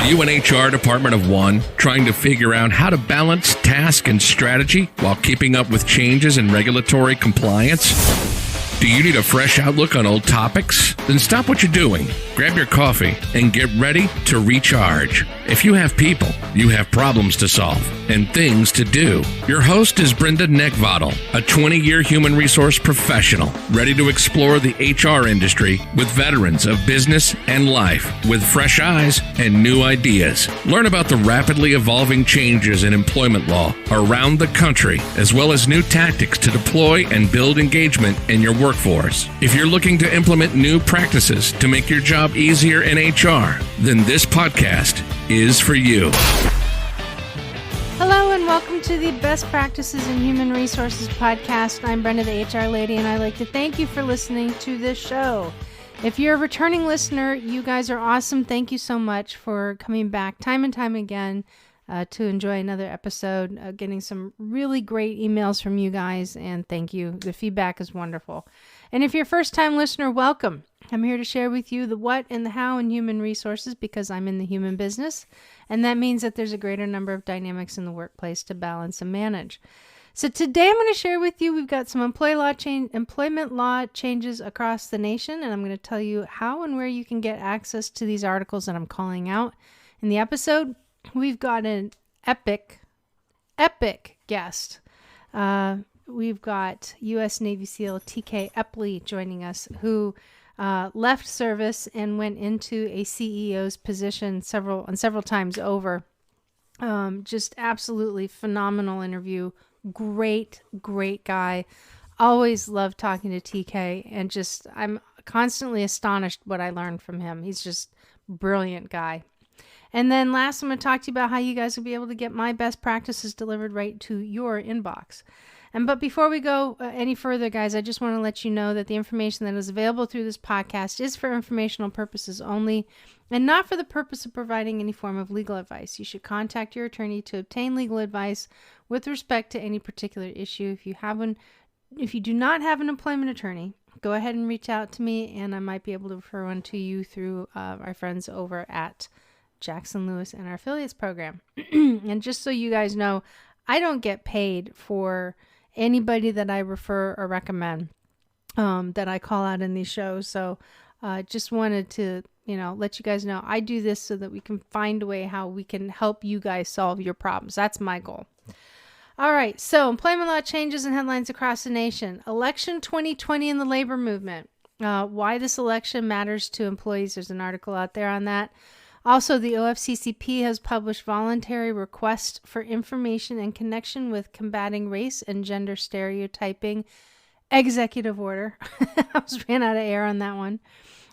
Are you an HR department of one, trying to figure out how to balance task and strategy while keeping up with changes in regulatory compliance? Do you need a fresh outlook on old topics? Then stop what you're doing, grab your coffee, and get ready to recharge. If you have people, you have problems to solve and things to do. Your host is Brenda, a 20-year human resource professional, ready to explore the HR industry with veterans of business and life with fresh eyes and new ideas. Learn about the rapidly evolving changes in employment law around the country, as well as new tactics to deploy and build engagement in your workforce. If you're looking to implement new practices to make your job easier in HR, then this podcast is for you. Hello and welcome to the Best Practices in Human Resources podcast. I'm Brenda, the HR lady, and I'd like to thank you for listening to this show. If you're a returning listener, you guys are awesome. Thank you so much for coming back time and time again to enjoy another episode, getting some really great emails from you guys, and thank you. The feedback is wonderful. And if you're a first-time listener, welcome. I'm here to share with you the what and the how in human resources because I'm in the human business, and that means that there's a greater number of dynamics in the workplace to balance and manage. So today I'm going to share with you, we've got some employment law changes across the nation, and I'm going to tell you how and where you can get access to these articles that I'm calling out in the episode. We've got an epic guest. We've got U.S. Navy SEAL TK Eppley joining us, who left service and went into a CEO's position several times over. Just absolutely phenomenal interview. Great guy. Always love talking to TK, and just I'm constantly astonished what I learned from him. He's just a brilliant guy. And then last, I'm going to talk to you about how you guys will be able to get my best practices delivered right to your inbox. But before we go any further, guys, I just want to let you know that the information that is available through this podcast is for informational purposes only and not for the purpose of providing any form of legal advice. You should contact your attorney to obtain legal advice with respect to any particular issue. If you do not have an employment attorney, go ahead and reach out to me, and I might be able to refer one to you through our friends over at Jackson Lewis and our affiliates program. And just so you guys know, I don't get paid for anybody that I refer or recommend that I call out in these shows. So just wanted to, let you guys know I do this so that we can find a way how we can help you guys solve your problems. That's my goal. All right. So employment law changes and headlines across the nation. Election 2020 in the labor movement. Why this election matters to employees. There's an article out there on that. Also, the OFCCP has published voluntary requests for information in connection with combating race and gender stereotyping executive order. I was ran out of air on that one.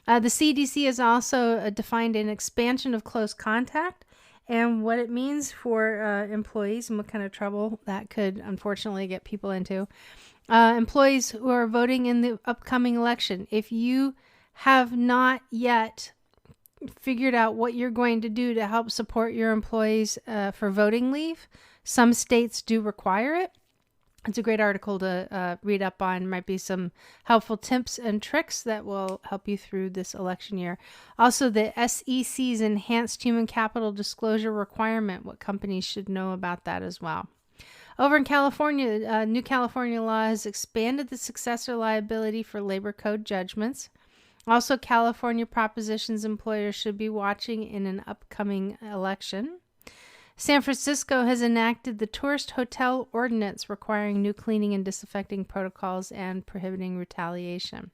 The CDC has also defined an expansion of close contact and what it means for employees and what kind of trouble that could unfortunately get people into. Employees who are voting in the upcoming election, if you have not yet figured out what you're going to do to help support your employees for voting leave, some states do require it. It's a great article to read up on. Might be some helpful tips and tricks that will help you through this election year. Also, the SEC's enhanced human capital disclosure requirement, what companies should know about that as well. Over in California, new California law has expanded the successor liability for labor code judgments. Also, California propositions employers should be watching in an upcoming election. San Francisco has enacted the Tourist Hotel Ordinance requiring new cleaning and disinfecting protocols and prohibiting retaliation.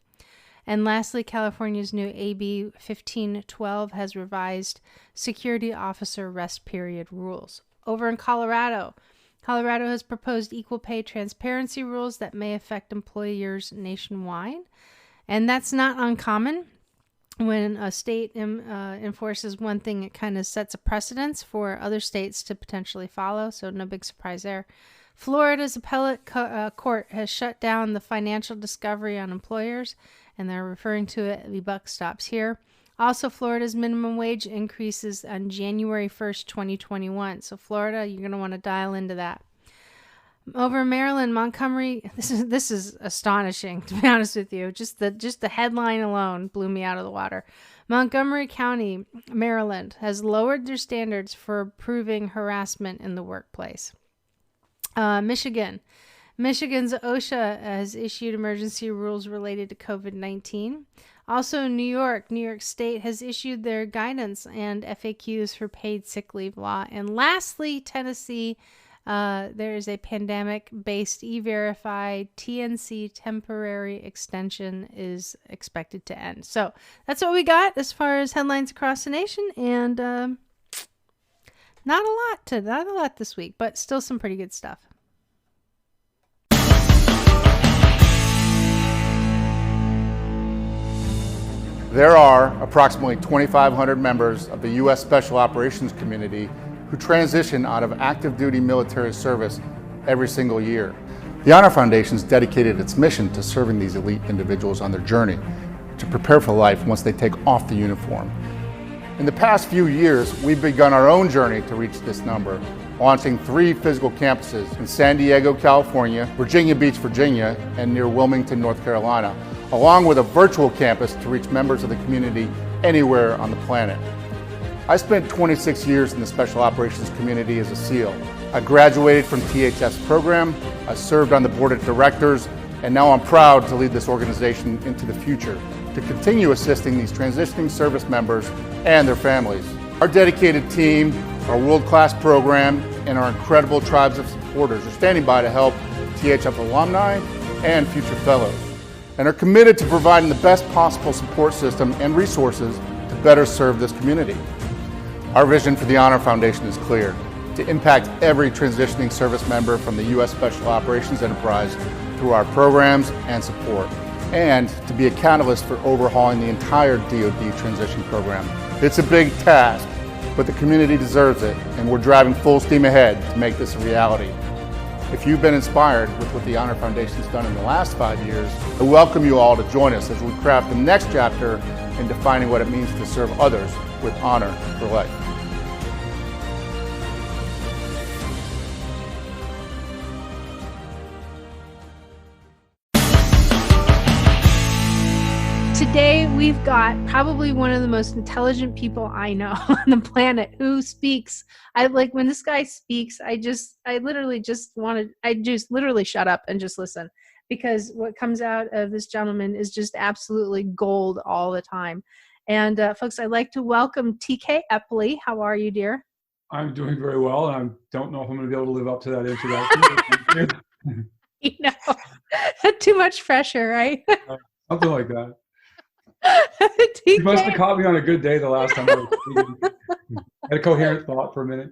And lastly, California's new AB 1512 has revised security officer rest period rules. Over in Colorado has proposed equal pay transparency rules that may affect employers nationwide. And that's not uncommon. When a state enforces one thing, it kind of sets a precedence for other states to potentially follow, so no big surprise there. Florida's appellate court has shut down the financial discovery on employers, and they're referring to it, the buck stops here. Also, Florida's minimum wage increases on January 1st, 2021. So Florida, you're going to want to dial into that. Over in Maryland, Montgomery, this is astonishing, to be honest with you. Just the headline alone blew me out of the water. Montgomery County, Maryland, has lowered their standards for proving harassment in the workplace. Michigan's OSHA has issued emergency rules related to COVID-19. Also, New York State has issued their guidance and FAQs for paid sick leave law. And lastly, Tennessee, there is a pandemic-based E-Verify TNC temporary extension is expected to end. So that's what we got as far as headlines across the nation, and not a lot this week, but still some pretty good stuff. There are approximately 2,500 members of the U.S. Special Operations community who transition out of active duty military service every single year. The Honor Foundation has dedicated its mission to serving these elite individuals on their journey to prepare for life once they take off the uniform. In the past few years, we've begun our own journey to reach this number, launching 3 physical campuses in San Diego, California, Virginia Beach, Virginia, and near Wilmington, North Carolina, along with a virtual campus to reach members of the community anywhere on the planet. I spent 26 years in the Special Operations community as a SEAL. I graduated from THF's program, I served on the board of directors, and now I'm proud to lead this organization into the future to continue assisting these transitioning service members and their families. Our dedicated team, our world-class program, and our incredible tribes of supporters are standing by to help THF alumni and future fellows, and are committed to providing the best possible support system and resources to better serve this community. Our vision for the Honor Foundation is clear: to impact every transitioning service member from the U.S. Special Operations enterprise through our programs and support, and to be a catalyst for overhauling the entire DoD transition program. It's a big task, but the community deserves it, and we're driving full steam ahead to make this a reality. If you've been inspired with what the Honor Foundation's done in the last 5 years, I welcome you all to join us as we craft the next chapter in defining what it means to serve others with honor for life. Today, we've got probably one of the most intelligent people I know on the planet who speaks. I like when this guy speaks, I literally just shut up and just listen, because what comes out of this gentleman is just absolutely gold all the time. And folks, I'd like to welcome TK Eppley. How are you, dear? I'm doing very well, and I don't know if I'm going to be able to live up to that introduction. You know, too much pressure, right? Something like that. TK. You must have caught me on a good day the last time I was speaking. Had a coherent thought for a minute.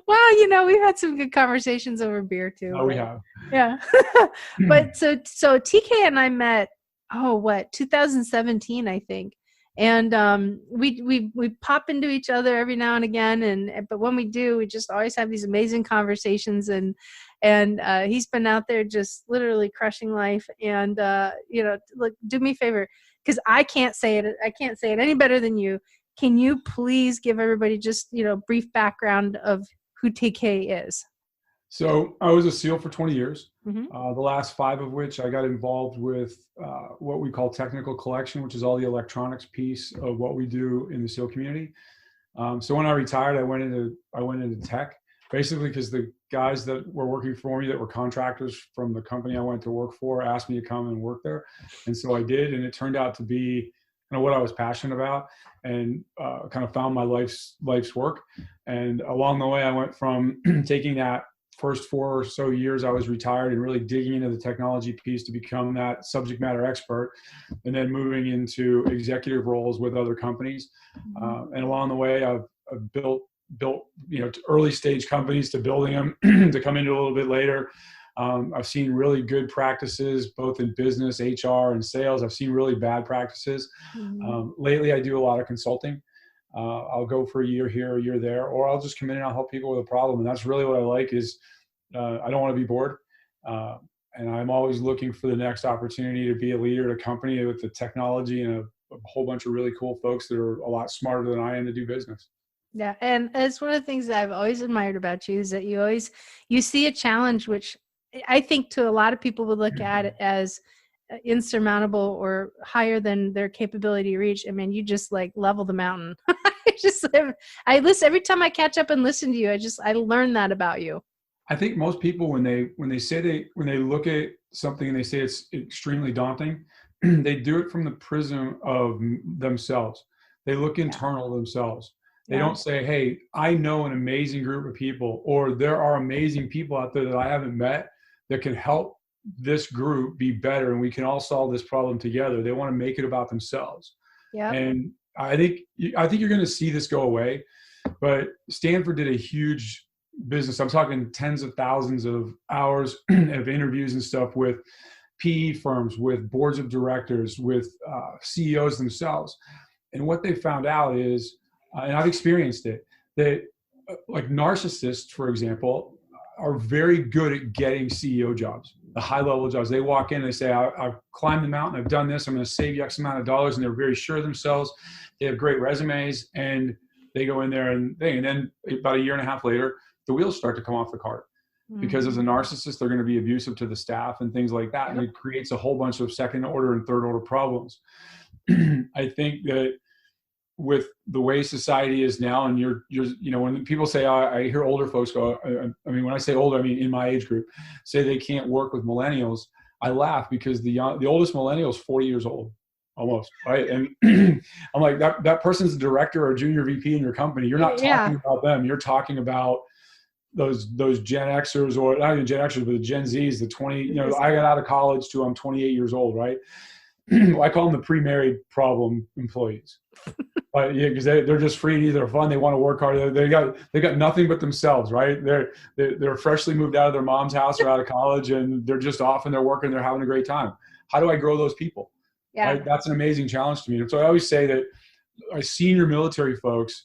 Well, you know, we've had some good conversations over beer too. Oh, we have. Yeah. But so TK and I met, 2017, I think. And we pop into each other every now and again, but when we do, we just always have these amazing conversations, and he's been out there just literally crushing life. And look, do me a favor, because I can't say it any better than you. Can you please give everybody just brief background of who TK is? So I was a SEAL for 20 years, Mm-hmm. The last 5 of which I got involved with what we call technical collection, which is all the electronics piece of what we do in the SEAL community. So when I retired, I went into tech, basically because the guys that were working for me that were contractors from the company I went to work for asked me to come and work there. And so I did, and it turned out to be what I was passionate about, and kind of found my life's work. And along the way, I went from taking that first 4 or so years I was retired and really digging into the technology piece to become that subject matter expert, and then moving into executive roles with other companies. And along the way, I've built early stage companies to building them to come into a little bit later. I've seen really good practices both in business, HR, and sales. I've seen really bad practices. Lately, I do a lot of consulting. I'll go for a year here, a year there, or I'll just come in and I'll help people with a problem. And that's really what I like is I don't want to be bored. And I'm always looking for the next opportunity to be a leader at a company with the technology and a whole bunch of really cool folks that are a lot smarter than I am to do business. Yeah. And it's one of the things that I've always admired about you is that you see a challenge, which I think to a lot of people would look at it as insurmountable or higher than their capability to reach, I mean, you just like level the mountain. I listen every time I catch up and listen to you. I learn that about you. I think most people, when they look at something and they say it's extremely daunting, they do it from the prism of themselves. They look internal themselves. They don't say, hey, I know an amazing group of people, or there are amazing people out there that I haven't met that can help this group be better, and we can all solve this problem together. They want to make it about themselves. Yeah. And I think you're going to see this go away. But Stanford did a huge business. I'm talking tens of thousands of hours of interviews and stuff with PE firms, with boards of directors, with CEOs themselves. And what they found out is, and I've experienced it, that like narcissists, for example, are very good at getting CEO jobs, the high level jobs. They walk in and they say, I've climbed the mountain, I've done this, I'm going to save you X amount of dollars. And they're very sure of themselves. They have great resumes, and they go in there and then about a year and a half later, the wheels start to come off the cart. Because as a narcissist, they're going to be abusive to the staff and things like that. And it creates a whole bunch of second order and third order problems. I think that with the way society is now, and you're when people say, I hear older folks go, I mean, when I say older, I mean in my age group, say they can't work with millennials, I laugh because the oldest millennial is 40 years old, almost, right? And I'm like, that person's a director or a junior VP in your company. You're not talking about them. You're talking about those Gen Xers, or not even Gen Xers, but the Gen Zs, the 20, I got out of college to I'm 28 years old, right? I call them the pre-married problem employees. Because they're just free and easy, they're fun, they want to work hard. They got nothing but themselves, right? They're freshly moved out of their mom's house or out of college, and they're just off and they're working, they're having a great time. How do I grow those people? Yeah, right? That's an amazing challenge to me. And so I always say that our senior military folks,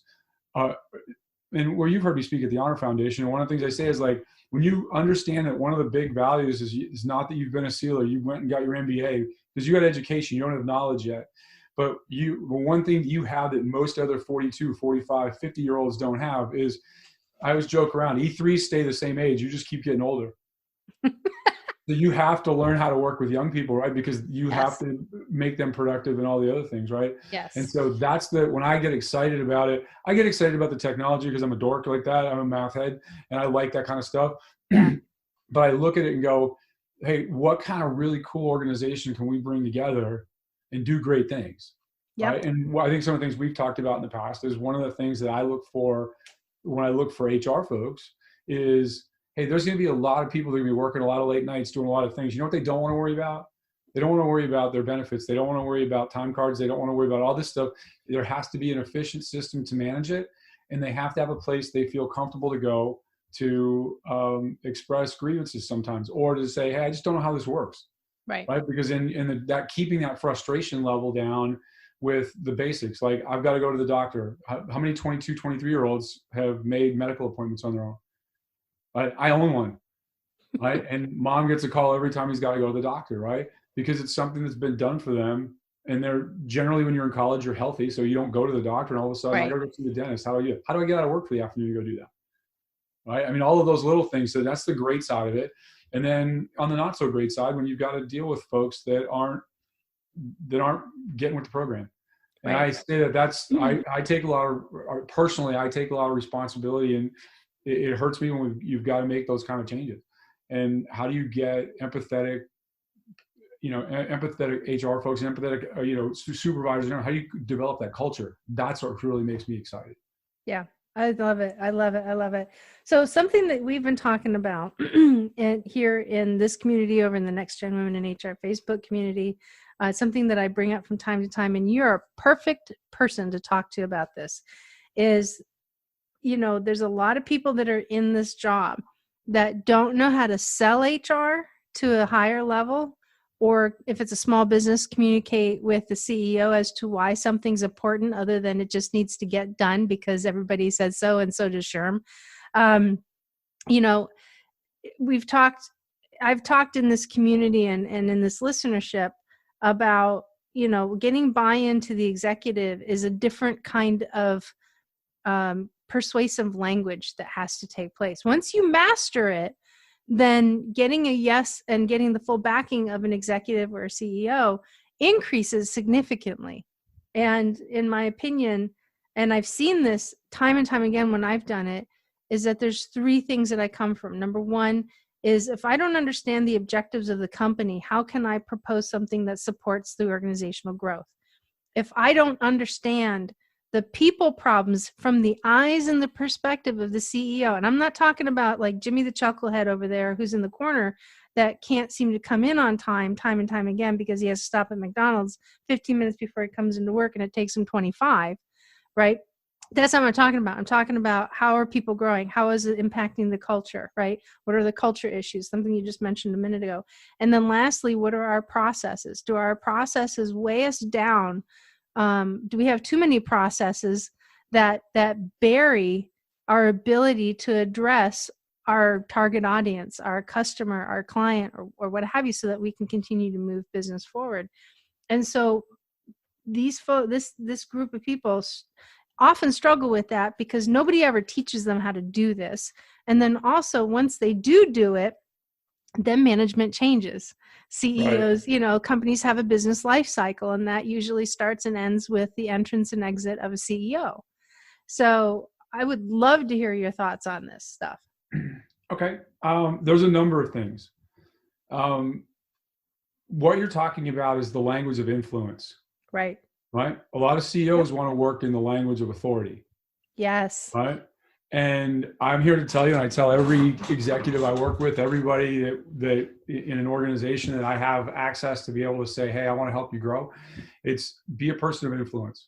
and where you've heard me speak at the Honor Foundation, and one of the things I say is, like, when you understand that one of the big values is not that you've been a SEAL or you went and got your MBA, because you got education, you don't have knowledge yet. But one thing you have that most other 42, 45, 50-year-olds don't have is, I always joke around, E3s stay the same age, you just keep getting older. So you have to learn how to work with young people, right? Because you have to make them productive and all the other things, right? Yes. And so that's when I get excited about it, I get excited about the technology because I'm a dork like that. I'm a math head and I like that kind of stuff. Yeah. But I look at it and go, hey, what kind of really cool organization can we bring together and do great things? Yep. Right? And I think some of the things we've talked about in the past is one of the things that I look for when I look for HR folks is, hey, there's going to be a lot of people that are going to be working a lot of late nights, doing a lot of things. You know what they don't want to worry about? They don't want to worry about their benefits. They don't want to worry about time cards. They don't want to worry about all this stuff. There has to be an efficient system to manage it. And they have to have a place they feel comfortable to go to express grievances sometimes, or to say, hey, I just don't know how this works. Right. Because in that keeping that frustration level down with the basics, like I've got to go to the doctor. How many 22, 23-year-olds have made medical appointments on their own? I own one, right? And mom gets a call every time he's got to go to the doctor, right? Because it's something that's been done for them. And they're generally, when you're in college, you're healthy, so you don't go to the doctor, and all of a sudden, I gotta go to the dentist. How do I get out of work for the afternoon to go do that? Right? I mean, all of those little things. So that's the great side of it. And then on the not so great side, when you've got to deal with folks that aren't getting with the program. And I say that I take a lot of, personally, I take a lot of responsibility, and it hurts me when you've got to make those kind of changes. And how do you get empathetic HR folks, and empathetic, supervisors, how do you develop that culture? That's what really makes me excited. Yeah. I love it. I love it. I love it. So something that we've been talking about here in this community, over in the Next Gen Women in HR Facebook community, something that I bring up from time to time, and you're a perfect person to talk to about this, is, there's a lot of people that are in this job that don't know how to sell HR to a higher level, or if it's a small business, communicate with the CEO as to why something's important, other than it just needs to get done because everybody said so, and so does SHRM. I've talked in this community and in this listenership about, getting buy-in to the executive is a different kind of persuasive language that has to take place. Once you master it, then getting a yes and getting the full backing of an executive or a CEO increases significantly. And in my opinion, and I've seen this time and time again when I've done it, is that there's three things that I come from. Number one is, if I don't understand the objectives of the company, how can I propose something that supports the organizational growth? If I don't understand the people problems from the eyes and the perspective of the CEO, and I'm not talking about like Jimmy the Chucklehead over there who's in the corner that can't seem to come in on time and time again because he has to stop at McDonald's 15 minutes before he comes into work and it takes him 25, right? That's not what I'm talking about. I'm talking about, how are people growing? How is it impacting the culture, right? What are the culture issues? Something you just mentioned a minute ago. And then lastly, what are our processes? Do our processes weigh us down? Do we have too many processes that bury our ability to address our target audience, our customer, our client, or what have you, so that we can continue to move business forward? And so this group of people often struggle with that because nobody ever teaches them how to do this. And then also, once they do it, then management changes. CEOs, right. Companies have a business life cycle, and that usually starts and ends with the entrance and exit of a CEO. So I would love to hear your thoughts on this stuff. Okay. There's a number of things. What you're talking about is the language of influence. Right. Right? A lot of CEOs want to work in the language of authority. Yes. Right? And I'm here to tell you, and I tell every executive I work with, everybody that in an organization that I have access to be able to say, hey, I want to help you grow, it's be a person of influence.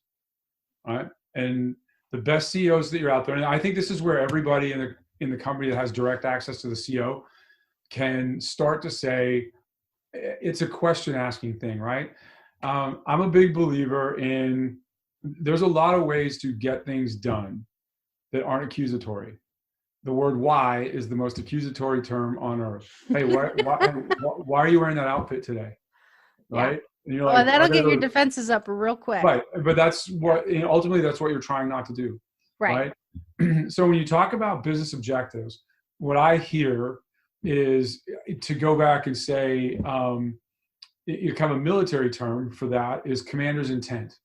Right? And the best CEOs that you're out there, and I think this is where everybody in the company that has direct access to the CEO can start to say, it's a question asking thing, right? I'm a big believer in, there's a lot of ways to get things done that aren't accusatory. The word why is the most accusatory term on earth. Hey, why are you wearing that outfit today? Right? Yeah. And you're like, that'll get your defenses up real quick. Right. But that's what, ultimately, that's what you're trying not to do. Right. So when you talk about business objectives, what I hear is to go back and say, kind of a military term for that is commander's intent,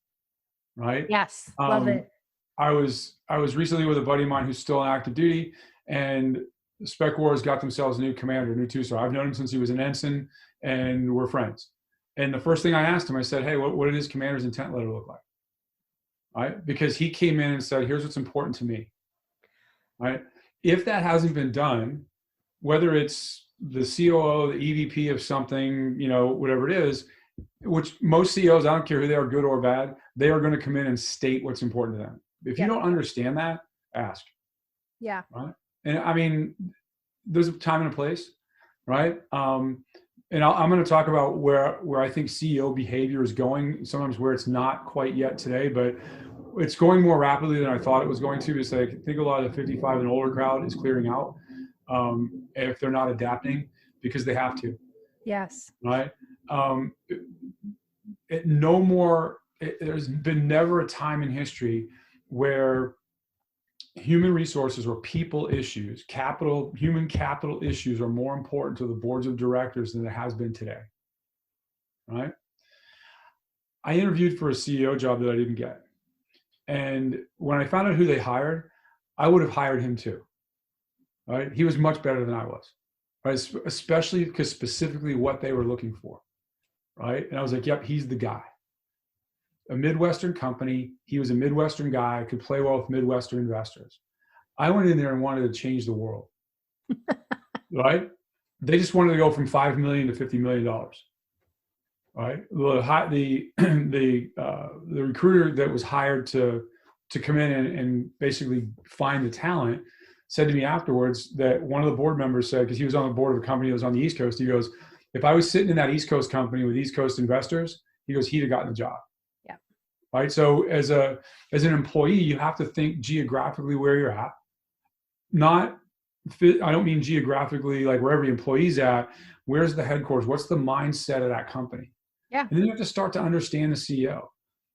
right? Yes, love it. I was recently with a buddy of mine who's still on active duty, and Spec Wars got themselves a new commander, a new two-star. I've known him since he was an ensign, and we're friends. And the first thing I asked him, I said, hey, what did his commander's intent letter look like? Right? Because he came in and said, here's what's important to me. Right? If that hasn't been done, whether it's the COO, the EVP of something, whatever it is, which most CEOs, I don't care who they are, good or bad, they are going to come in and state what's important to them. If you don't understand that, ask. Yeah. Right. And I mean, there's a time and a place, right? And I'm going to talk about where I think CEO behavior is going, sometimes where it's not quite yet today, but it's going more rapidly than I thought it was going to. Because I think a lot of the 55 and older crowd is clearing out. If they're not adapting, because they have to. Yes. Right. There's been never a time in history where human resources or people issues, human capital issues are more important to the boards of directors than it has been today. Right. I interviewed for a CEO job that I didn't get. And when I found out who they hired, I would have hired him too. Right? He was much better than I was, right? Especially because specifically what they were looking for, right? And I was like, yep, he's the guy. A Midwestern company, he was a Midwestern guy, could play well with Midwestern investors. I went in there and wanted to change the world, right? They just wanted to go from $5 million to $50 million, right? The recruiter that was hired to come in and basically find the talent said to me afterwards that one of the board members said, because he was on the board of a company that was on the East Coast, he goes, if I was sitting in that East Coast company with East Coast investors, he goes, he'd have gotten the job. Yeah. Right. So as an employee, you have to think geographically where you're at. I don't mean geographically like where every employee's at. Where's the headquarters? What's the mindset of that company? Yeah. And then you have to start to understand the CEO.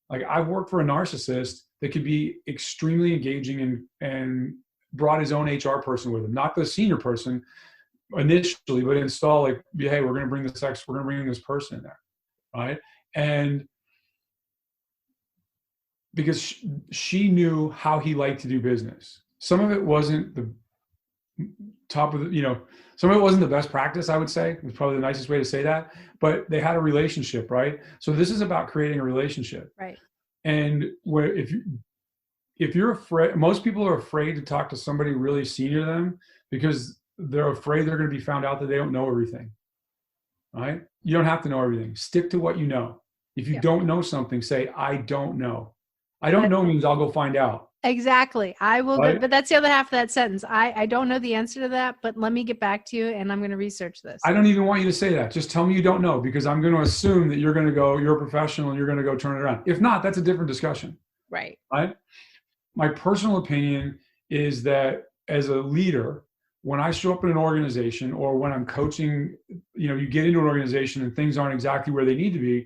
Like I've worked for a narcissist that could be extremely engaging and brought his own HR person with him, not the senior person, initially, but install like, hey, we're going to bring this person in there, right? And because she knew how he liked to do business. Some of it wasn't the top of the, some of it wasn't the best practice, I would say. It's probably the nicest way to say that, but they had a relationship, right? So this is about creating a relationship. Right. And where if you're afraid, most people are afraid to talk to somebody really senior to them because they're afraid they're going to be found out that they don't know everything, right? You don't have to know everything. Stick to what you know. If you don't know something, say, I don't know. I don't know means I'll go find out. Exactly. I will, Right? but that's the other half of that sentence. I don't know the answer to that, but let me get back to you and I'm going to research this. I don't even want you to say that. Just tell me you don't know, because I'm going to assume that you're a professional and you're going to go turn it around. If not, that's a different discussion. Right. Right? My personal opinion is that as a leader, when I show up in an organization or when I'm coaching, you get into an organization and things aren't exactly where they need to be.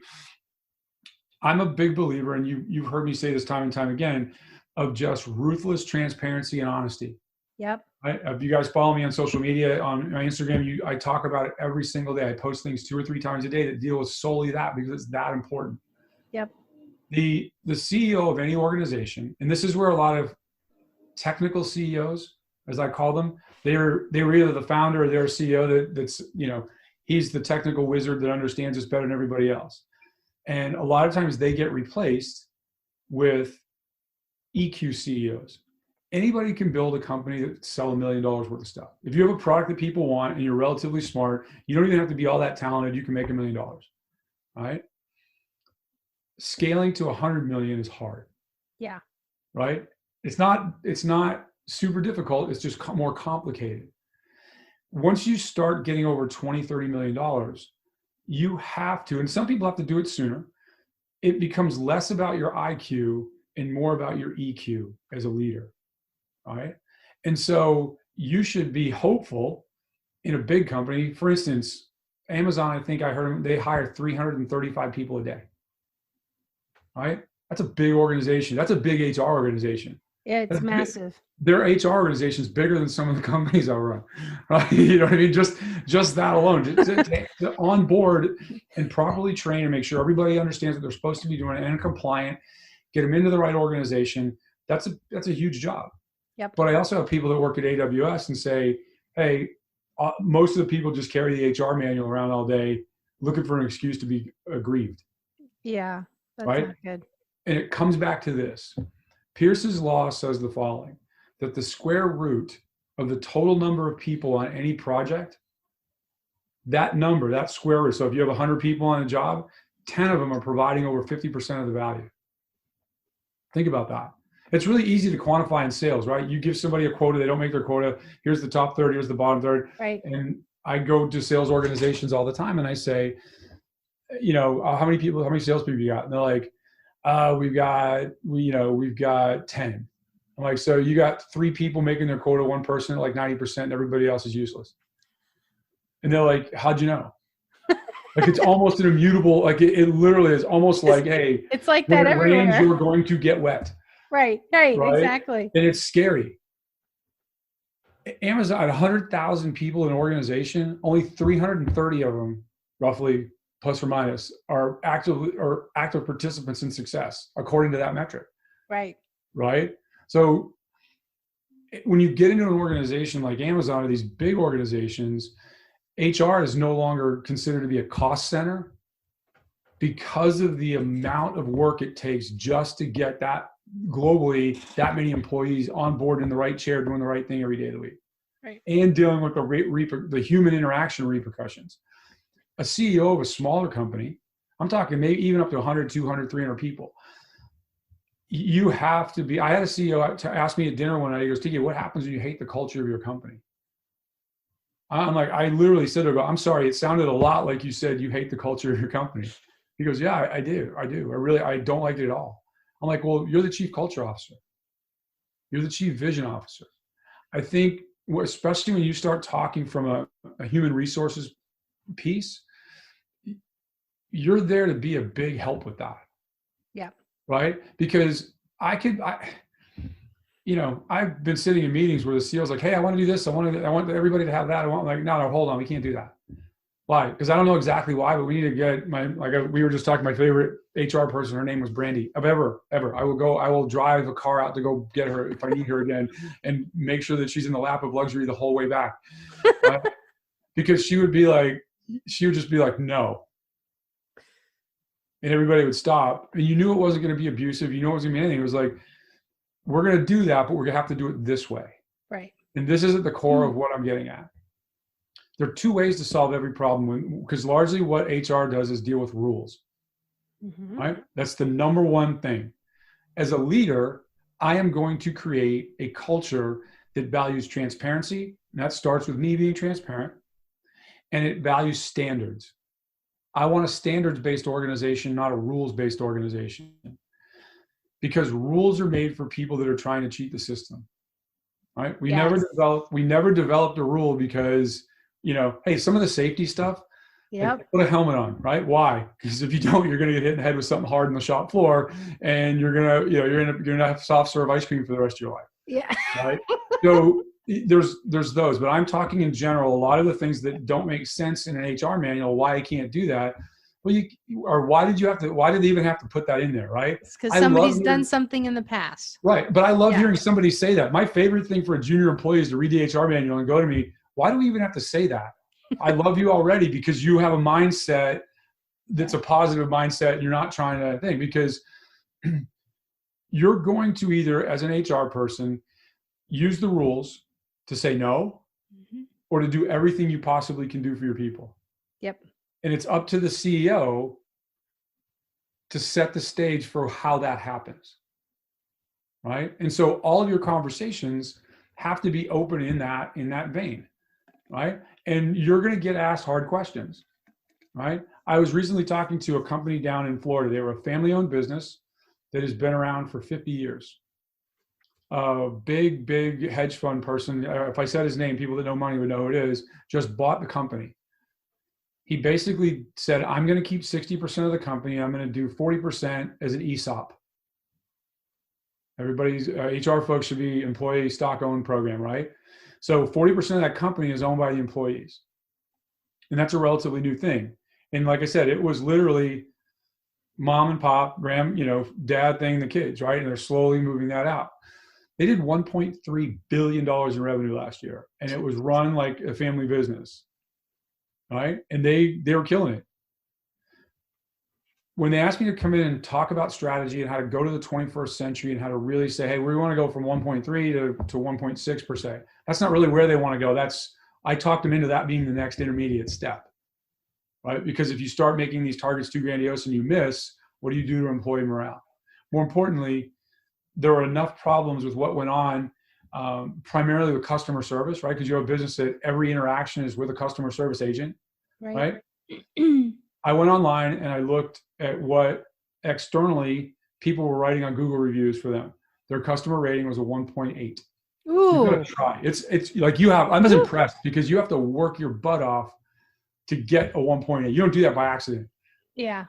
I'm a big believer, and you've heard me say this time and time again, of just ruthless transparency and honesty. Yep. If you guys follow me on social media, on my Instagram, I talk about it every single day. I post things 2 or 3 times a day that deal with solely that, because it's that important. Yep. The CEO of any organization, and this is where a lot of technical CEOs, as I call them, they were either the founder or they're a CEO that's he's the technical wizard that understands this better than everybody else. And a lot of times they get replaced with EQ CEOs. Anybody can build a company that sell $1 million worth of stuff. If you have a product that people want and you're relatively smart, you don't even have to be all that talented. You can make $1 million, right? Scaling to 100 million is hard. Yeah. Right? It's not super difficult. It's just more complicated. Once you start getting over 20, $30 million, you have to, and some people have to do it sooner. It becomes less about your IQ and more about your EQ as a leader. All right. And so you should be hopeful in a big company. For instance, Amazon, I think I heard them, they hire 335 people a day. All right. That's a big organization. That's a big HR organization. Yeah, it's massive. Their HR organization is bigger than some of the companies I run. Right? You know what I mean? Just that alone, to onboard and properly train and make sure everybody understands what they're supposed to be doing and compliant, get them into the right organization. That's a huge job. Yep. But I also have people that work at AWS and say, hey, most of the people just carry the HR manual around all day looking for an excuse to be aggrieved. Yeah, that's right? Not good. And it comes back to this. Pierce's law says the following, that the square root of the total number of people on any project, that number, that square root, so if you have 100 people on a job, 10 of them are providing over 50% of the value. Think about that. It's really easy to quantify in sales, right? You give somebody a quota, they don't make their quota. Here's the top third, here's the bottom third. Right. And I go to sales organizations all the time and I say, how many salespeople you got? And they're like, we've got 10. I'm like, so you got 3 people making their quota, 1 person at like 90%, and everybody else is useless. And they're like, how'd you know? Like, it's almost an immutable, like it literally is almost like, hey, it's like that everywhere. When it rains, you're going to get wet. Right, exactly. And it's scary. Amazon, at 100,000 people in an organization, only 330 of them, roughly, plus or minus, are active participants in success, according to that metric. Right. So when you get into an organization like Amazon or these big organizations, HR is no longer considered to be a cost center because of the amount of work it takes just to get that globally, that many employees on board in the right chair, doing the right thing every day of the week. Right. And dealing with the human interaction repercussions. A CEO of a smaller company, I'm talking maybe even up to 100, 200, 300 people. You have to be, I had a CEO ask me at dinner one night, he goes, Tiki, what happens when you hate the culture of your company? I'm like, I literally said to him, I'm sorry, it sounded a lot like you said you hate the culture of your company. He goes, yeah, I do. I don't like it at all. I'm like, well, you're the chief culture officer. You're the chief vision officer. I think, especially when you start talking from a human resources piece, you're there to be a big help with that. Yeah. Right? Because I've been sitting in meetings where the CEO's like, hey, I want to do this. I want everybody to have that. I want, like, no, hold on. We can't do that. Why? Because I don't know exactly why, but we need to get we were just talking, my favorite HR person, her name was Brandy. Ever. I will drive a car out to go get her if I need her again and make sure that she's in the lap of luxury the whole way back. Right? Because she would just be like, no. And everybody would stop. And you knew it wasn't going to be abusive. You knew it wasn't going to be anything. It was like, we're going to do that, but we're going to have to do it this way. Right. And this is at the core of what I'm getting at. There are two ways to solve every problem, because largely what HR does is deal with rules. Right? That's the number one thing. As a leader, I am going to create a culture that values transparency. And that starts with me being transparent. And it values standards. I want a standards-based organization, not a rules-based organization. Because rules are made for people that are trying to cheat the system. Right? We never developed a rule because, hey, some of the safety stuff, like, put a helmet on, right? Why? Because if you don't, you're going to get hit in the head with something hard on the shop floor, and you're gonna have soft serve ice cream for the rest of your life. Yeah. Right. So there's those, but I'm talking in general. A lot of the things that don't make sense in an HR manual, why I can't do that. Well, why did they even have to put that in there, right? It's because somebody's done something in the past. Right. But I love hearing somebody say that. My favorite thing for a junior employee is to read the HR manual and go to me, why do we even have to say that? I love you already because you have a mindset that's a positive mindset. And you're not trying to think, because you're going to either, as an HR person, use the rules to say no, or to do everything you possibly can do for your people. Yep. And it's up to the CEO to set the stage for how that happens. Right. And so all of your conversations have to be open in that vein. Right. And you're going to get asked hard questions. Right. I was recently talking to a company down in Florida. They were a family-owned business that has been around for 50 years. A big hedge fund person, if I said his name, people that know money would know who it is, just bought the company. He basically said, I'm going to keep 60% of the company. I'm going to do 40% as an ESOP. Everybody's HR folks should be employee stock owned program, right? So 40% of that company is owned by the employees. And that's a relatively new thing. And like I said, it was literally mom and pop, dad thing, the kids, right? And they're slowly moving that out. They did $1.3 billion in revenue last year, and it was run like a family business, right? And they were killing it. When they asked me to come in and talk about strategy and how to go to the 21st century and how to really say, hey, we want to go from 1.3 to 1.6 per se. That's not really where they want to go. I talked them into that being the next intermediate step, right? Because if you start making these targets too grandiose and you miss, what do you do to employee morale? More importantly, there were enough problems with what went on, primarily with customer service, right? Because you have a business that every interaction is with a customer service agent, right? I went online and I looked at what externally people were writing on Google reviews for them. Their customer rating was a 1.8. Ooh. You gotta try. It's like I'm just impressed because you have to work your butt off to get a 1.8. You don't do that by accident. Yeah.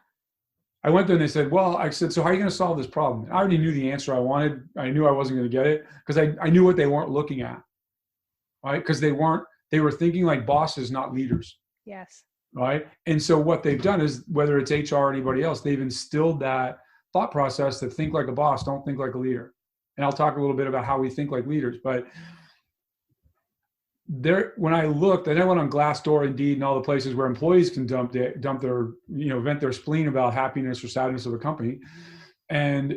I went there and they said, I said, so how are you going to solve this problem? I already knew the answer I wanted. I knew I wasn't going to get it because I knew what they weren't looking at, right? Because they were thinking like bosses, not leaders. Yes. Right. And so what they've done is, whether it's HR or anybody else, they've instilled that thought process that think like a boss, don't think like a leader. And I'll talk a little bit about how we think like leaders, but when I looked, and I went on Glassdoor, Indeed, and all the places where employees can dump their, vent their spleen about happiness or sadness of the company. And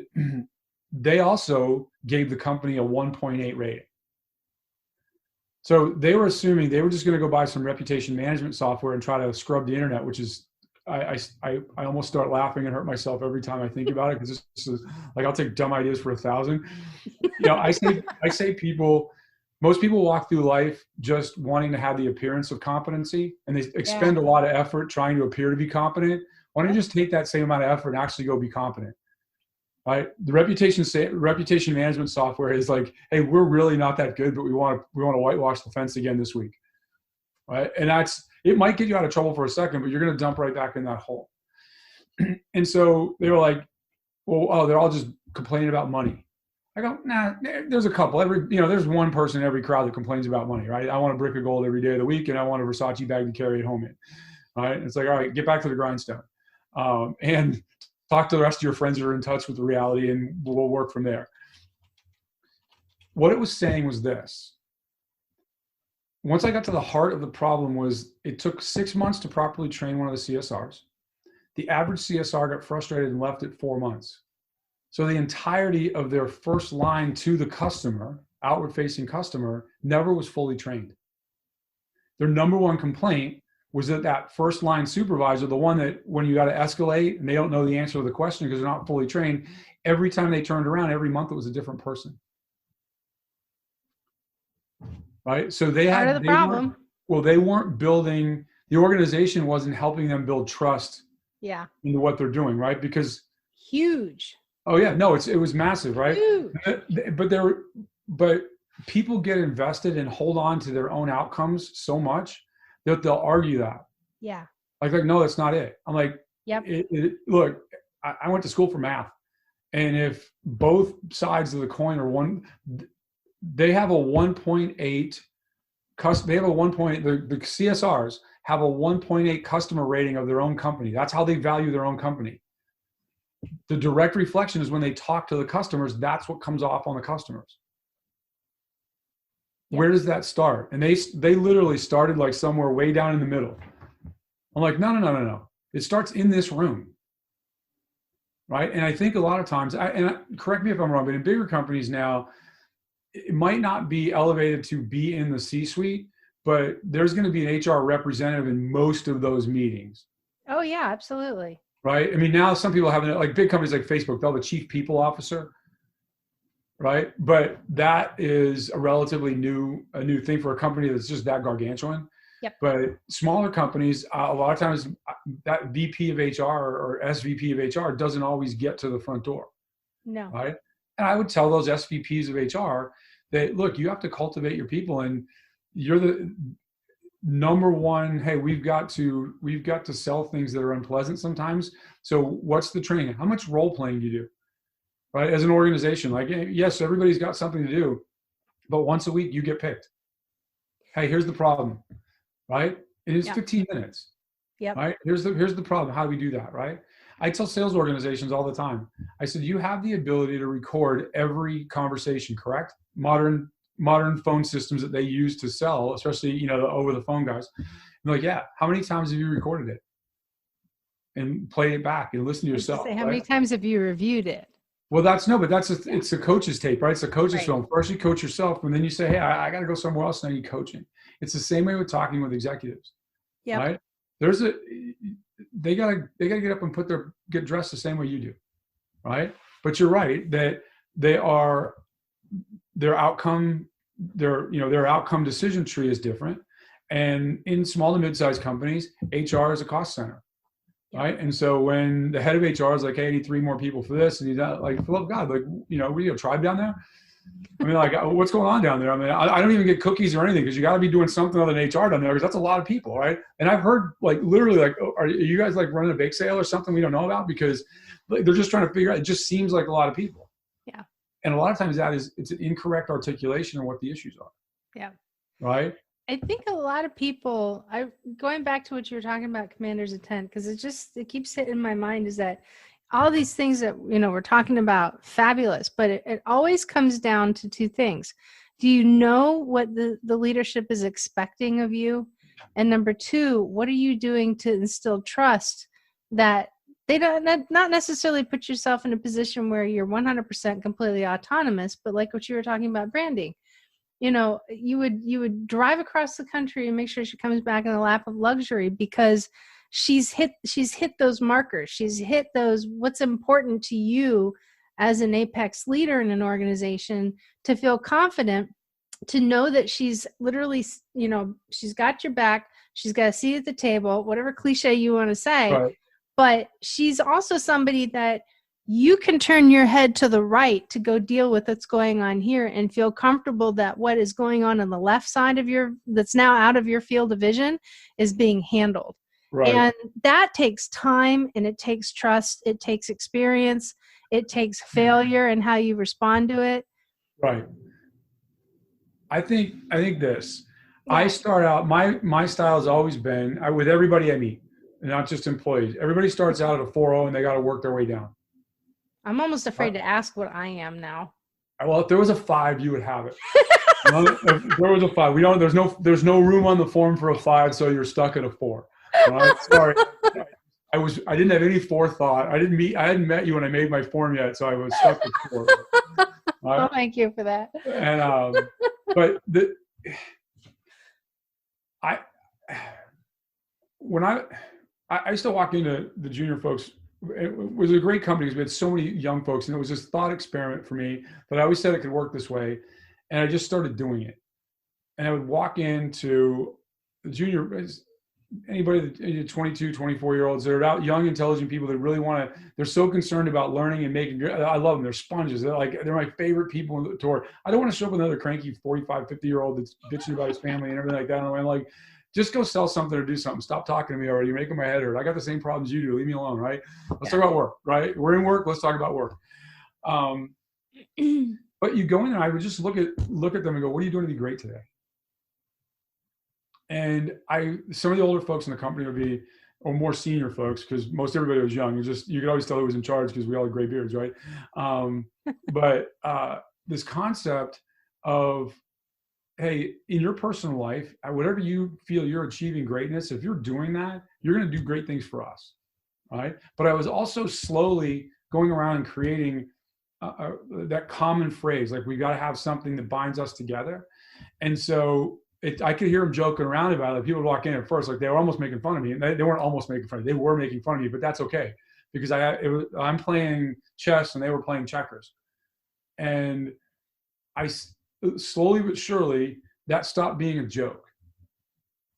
they also gave the company a 1.8 rating. So they were assuming they were just going to go buy some reputation management software and try to scrub the internet, which is, I almost start laughing and hurt myself every time I think about it, because this is like, I'll take dumb ideas for 1,000. I say most people walk through life just wanting to have the appearance of competency, and they expend a lot of effort trying to appear to be competent. Why don't you just take that same amount of effort and actually go be competent? Right? The reputation management software is like, hey, we're really not that good, but we want to whitewash the fence again this week. Right? And it might get you out of trouble for a second, but you're going to dump right back in that hole. And so they were like, they're all just complaining about money. I go, nah, there's a couple. There's one person in every crowd that complains about money, right? I want a brick of gold every day of the week, and I want a Versace bag to carry it home in. Right? It's like, all right, get back to the grindstone, and talk to the rest of your friends that are in touch with the reality, and we'll work from there. What it was saying was this. Once I got to the heart of the problem was it took 6 months to properly train one of the CSRs. The average CSR got frustrated and left at 4 months. So the entirety of their first line to the customer, outward facing customer, never was fully trained. Their number one complaint was that first line supervisor, the one that when you got to escalate and they don't know the answer to the question because they're not fully trained, every time they turned around, every month it was a different person. Right? So they Part had of the problem. They weren't building, the organization wasn't helping them build trust into what they're doing, right? Because huge. Oh yeah, no, it was massive, right? Huge. But people get invested and hold on to their own outcomes so much that they'll argue that. Yeah. Like no, that's not it. I'm like, yep. Look, I went to school for math, and if both sides of the coin are one, they have a 1.8. They have a 1.8. The CSRs have a 1.8 customer rating of their own company. That's how they value their own company. The direct reflection is when they talk to the customers, that's what comes off on the customers. Yep. Where does that start? And they literally started like somewhere way down in the middle. I'm like, no. It starts in this room. Right? And I think a lot of times, correct me if I'm wrong, but in bigger companies now, it might not be elevated to be in the C-suite, but there's going to be an HR representative in most of those meetings. Oh yeah, absolutely. Right. I mean, now some people have like big companies like Facebook, they'll have a chief people officer. Right. But that is a relatively new thing for a company that's just that gargantuan. Yep. But smaller companies, a lot of times that VP of HR or SVP of HR doesn't always get to the front door. No. Right. And I would tell those SVPs of HR that, look, you have to cultivate your people, and you're the number one. Hey, we've got to sell things that are unpleasant sometimes. So what's the training? How much role playing do you do? Right? As an organization, like, yes, everybody's got something to do, but once a week you get picked. Hey, here's the problem. Right? It is 15 minutes. Yep. Right? Here's the problem. How do we do that? Right? I tell sales organizations all the time. I said, you have the ability to record every conversation, correct? Modern phone systems that they use to sell, especially, the over the phone guys. I'm like, yeah. How many times have you recorded it and played it back and listened to yourself? How many times have you reviewed it? Well, it's a coach's tape, right? It's a coach's film. First you coach yourself, and then you say, hey, I got to go somewhere else. Now you coaching. It's the same way with talking with executives. Yeah. Right? They gotta get up and get dressed the same way you do. Right? But you're right that their outcome decision tree is different. And in small to mid-sized companies, HR is a cost center. Right. And so when the head of HR is like, hey, I need 3 more people for this, and he's not like, for love of God, like, we have a tribe down there. I mean, like, what's going on down there? I mean, I don't even get cookies or anything, because you got to be doing something other than HR down there, because that's a lot of people. Right. And I've heard like literally like, are you guys like running a bake sale or something we don't know about? Because they're just trying to figure out, it just seems like a lot of people. Yeah. And a lot of times it's an incorrect articulation of what the issues are. Yeah. Right. I think a lot of people, going back to what you were talking about, commander's intent, because it keeps hitting my mind, is that all these things that, we're talking about, fabulous, but it always comes down to 2 things. Do you know what the leadership is expecting of you? And number 2, what are you doing to instill trust that they don't, not necessarily put yourself in a position where you're 100% completely autonomous, but like what you were talking about, branding. You would drive across the country and make sure she comes back in the lap of luxury, because she's hit those markers. She's hit those, what's important to you as an apex leader in an organization, to feel confident, to know that she's literally, she's got your back. She's got a seat at the table, whatever cliche you want to say. Right. But she's also somebody that you can turn your head to the right to go deal with what's going on here, and feel comfortable that what is going on the left side of that's now out of your field of vision is being handled. Right. And that takes time, and it takes trust. It takes experience. it takes failure and how you respond to it. Right. I think this. Yeah. I start out, my style has always been, with everybody I meet, and not just employees. Everybody starts out at a 4.0 and they got to work their way down. I'm almost afraid to ask what I am now. Well, if there was a 5, you would have it. If there was a 5, there's no room on the form for a 5, so you're stuck at a 4. Right? Sorry, I didn't have any forethought. I hadn't met you when I made my form yet, so I was stuck at 4. Well, thank you for that. And but when I used to walk into the junior folks. It was a great company because we had so many young folks, and it was this thought experiment for me that I always said it could work this way. And I just started doing it. And I would walk into the junior, anybody, 22, 24-year-olds, they're out, young, intelligent people that really want to, they're so concerned about learning and making, I love them. They're sponges. They're my favorite people on the tour. I don't want to show up with another cranky 45, 50-year-old that's bitching about his family and everything like that. And I'm like, just go sell something or do something. Stop talking to me already. You're making my head hurt. I got the same problems you do. Leave me alone, right? Let's talk about work, right? We're in work. Let's talk about work. But you go in and I would just look at them and go, what are you doing to be great today? And some of the older folks in the company would be, or more senior folks, because most everybody was young. You could always tell who was in charge because we all had gray beards, right? But this concept of, hey, in your personal life, whatever you feel you're achieving greatness, if you're doing that, you're going to do great things for us, right? But I was also slowly going around and creating that common phrase, like we got to have something that binds us together. And so I could hear them joking around about it. Like people would walk in at first, like they were almost making fun of me. And they weren't almost making fun of me. They were making fun of me, but that's okay. Because I'm playing chess and they were playing checkers. And I slowly but surely, that stopped being a joke,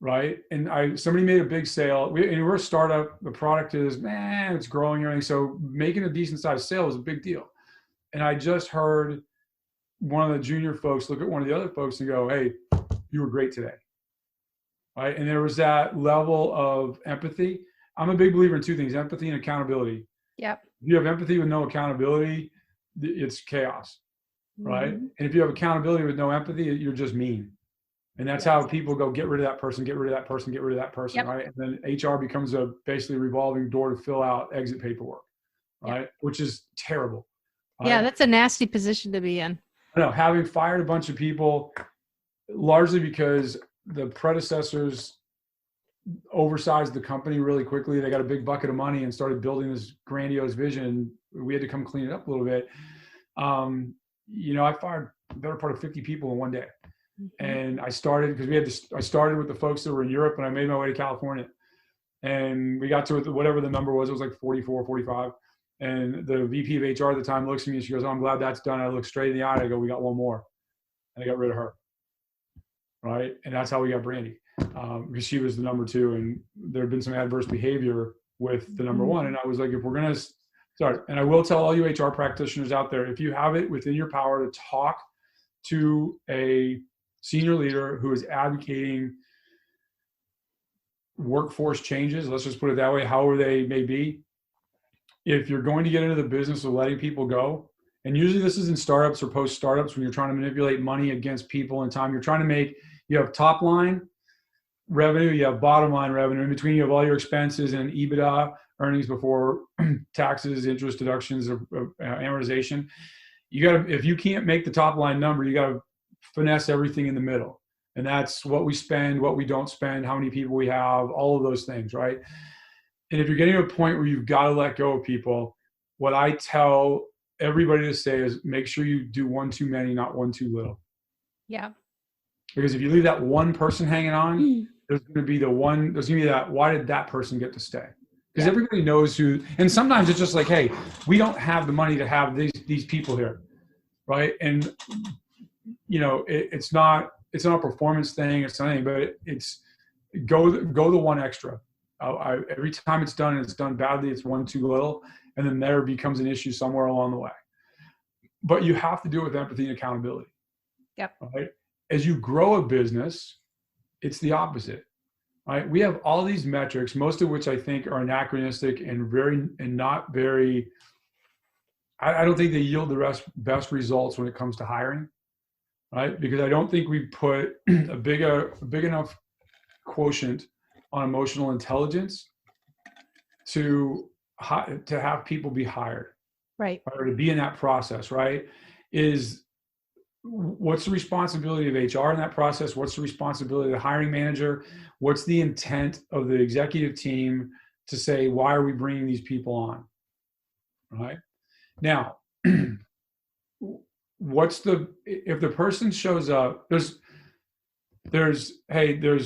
right? And somebody made a big sale. We're a startup. The product is, it's growing and everything. So making a decent sized sale is a big deal. And I just heard one of the junior folks look at one of the other folks and go, hey, you were great today, right? And there was that level of empathy. I'm a big believer in two things, empathy and accountability. Yep. If you have empathy with no accountability, it's chaos. Right. And if you have accountability with no empathy, you're just mean. And that's how people go, get rid of that person, get rid of that person, get rid of that person. Yep. Right. And then HR becomes a basically revolving door to fill out exit paperwork. Right. Yep. Which is terrible. Right? Yeah. That's a nasty position to be in. I know, having fired a bunch of people largely because the predecessors oversized the company really quickly. They got a big bucket of money and started building this grandiose vision. We had to come clean it up a little bit. I fired the better part of 50 people in one day. Mm-hmm. And I started because I started with the folks that were in Europe and I made my way to California. And we got to whatever the number was. It was like 44, 45. And the VP of HR at the time looks at me and she goes, oh, I'm glad that's done. I look straight in the eye. I go, we got one more. And I got rid of her. Right. And that's how we got Brandy. Because she was the number 2 and there had been some adverse behavior with the number 1. And I was like, if we're going to start, and I will tell all you HR practitioners out there, if you have it within your power to talk to a senior leader who is advocating workforce changes, let's just put it that way, however they may be, if you're going to get into the business of letting people go, and usually this is in startups or post startups when you're trying to manipulate money against people and time, you have top line revenue, you have bottom line revenue. In between, you have all your expenses and EBITDA, earnings before taxes, interest deductions, or amortization. If you can't make the top line number, you got to finesse everything in the middle. And that's what we spend, what we don't spend, how many people we have, all of those things, right? And if you're getting to a point where you've got to let go of people, what I tell everybody to say is make sure you do one too many, not one too little. Yeah. Because if you leave that one person hanging on, there's going to be that, why did that person get to stay? Because everybody knows who, and sometimes it's just like, hey, we don't have the money to have these people here, right? And it's not a performance thing, it's not anything, but it's go the one extra. Every time it's done and it's done badly, it's one too little, and then there becomes an issue somewhere along the way. But you have to do it with empathy and accountability. Yep. Right? As you grow a business, it's the opposite. Right? We have all these metrics, most of which I think are anachronistic and not very, I don't think they yield the best results when it comes to hiring, right? Because I don't think we put a big enough quotient on emotional intelligence to have people be hired, Right. or to be in that process, right? What's the responsibility of HR in that process? What's the responsibility of the hiring manager? What's the intent of the executive team to say, why are we bringing these people on, right? Now, if the person shows up, there's